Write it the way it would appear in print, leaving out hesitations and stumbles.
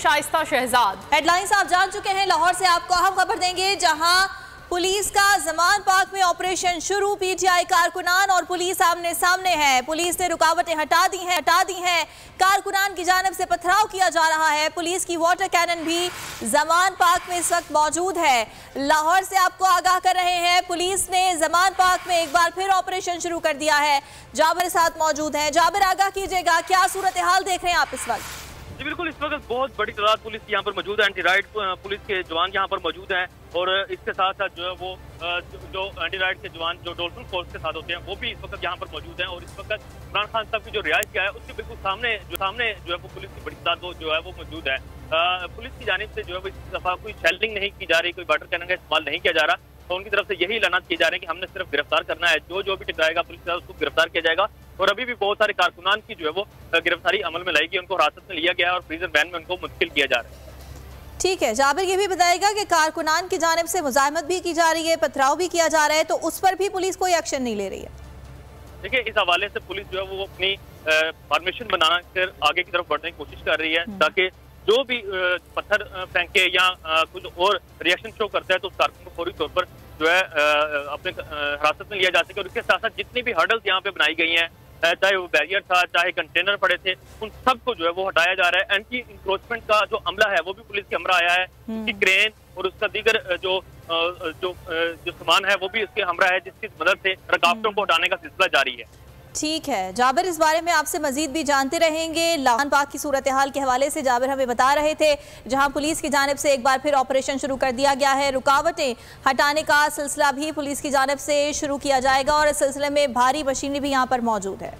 Shaista Shahzad. Headlines आप जान चुके हैं। लाहौर से आपको अहम खबर देंगे, जहां पुलिस का जमान पार्क में ऑपरेशन शुरू। पीटीआई कारकुनान और पुलिस आमने सामने है। पुलिस ने रुकावटें हटा दी हैं। कारकुनान की जानिब से पथराव किया जा रहा है। पुलिस की वाटर कैनन भी जमान पार्क में इस वक्त मौजूद है। लाहौर से आपको आगाह कर रहे हैं, पुलिस ने जमान पार्क में एक बार फिर ऑपरेशन शुरू कर दिया है। जाबिर साथ मौजूद हैं। जाबिर, आगाह कीजिएगा, क्या सूरत हाल देख रहे हैं आप इस वक्त? जी बिल्कुल, इस वक्त बहुत बड़ी तादाद पुलिस यहाँ पर मौजूद है। एंटी राइड पुलिस के जवान यहाँ पर मौजूद हैं और इसके साथ साथ जो है वो जो एंटी राइड के जवान जो डॉल्फिन फोर्स के साथ होते हैं वो भी इस वक्त यहाँ पर मौजूद हैं। और इस वक्त इमरान खान साहब की जो रिहाइश क्या है उसके बिल्कुल सामने जो है वो पुलिस की बड़ी तादाद जो है वो मौजूद है। पुलिस की जानिब से जो है वो इस दफा कोई शेल्डिंग नहीं की जा रही, कोई वाटर कैनन का इस्तेमाल नहीं किया जा रहा। तो उनकी तरफ से यही ऐलानात किए जा रहे हैं कि हमने सिर्फ गिरफ्तार करना है, जो भी टकराएगा पुलिस के साथ उसको गिरफ्तार किया जाएगा। और अभी भी बहुत सारे कारकुनान की जो है वो गिरफ्तारी अमल में लाएगी, उनको हिरासत में लिया गया है और फ्रीजर वैन में उनको मुंतकिल किया जा रहा है। ठीक है जाबिर, ये भी बताएगा कि कारकुनान की जानिब से मुजाहमत भी की जा रही है, पथराव भी किया जा रहा है, तो उस पर भी पुलिस कोई एक्शन नहीं ले रही है? देखिए, इस हवाले से पुलिस जो है वो अपनी फॉर्मेशन बना कर आगे की तरफ बढ़ने की कोशिश कर रही है, ताकि जो भी पत्थर फेंके या कुछ और रिएक्शन शो करता है तो उस कारकुन को फौरी तौर पर जो है अपने हिरासत में लिया जा सके। और इसके साथ साथ जितनी भी हर्डल्स यहाँ पे बनाई गई हैं, चाहे वो बैरियर था, चाहे कंटेनर पड़े थे, उन सबको जो है वो हटाया जा रहा है। एंटी इंक्रोचमेंट का जो अमला है वो भी पुलिस के हमरा आया है। उसकी क्रेन और उसका दीगर जो सामान है वो भी उसके हमरा है, जिसकी मदद से रुकावटों को हटाने का सिलसिला जारी है। ठीक है जाबिर, इस बारे में आपसे मजीद भी जानते रहेंगे। जमान पार्क की सूरत हाल के हवाले से जाबिर हमें बता रहे थे, जहां पुलिस की जानिब से एक बार फिर ऑपरेशन शुरू कर दिया गया है। रुकावटें हटाने का सिलसिला भी पुलिस की जानिब से शुरू किया जाएगा और इस सिलसिले में भारी मशीनरी भी यहाँ पर मौजूद है।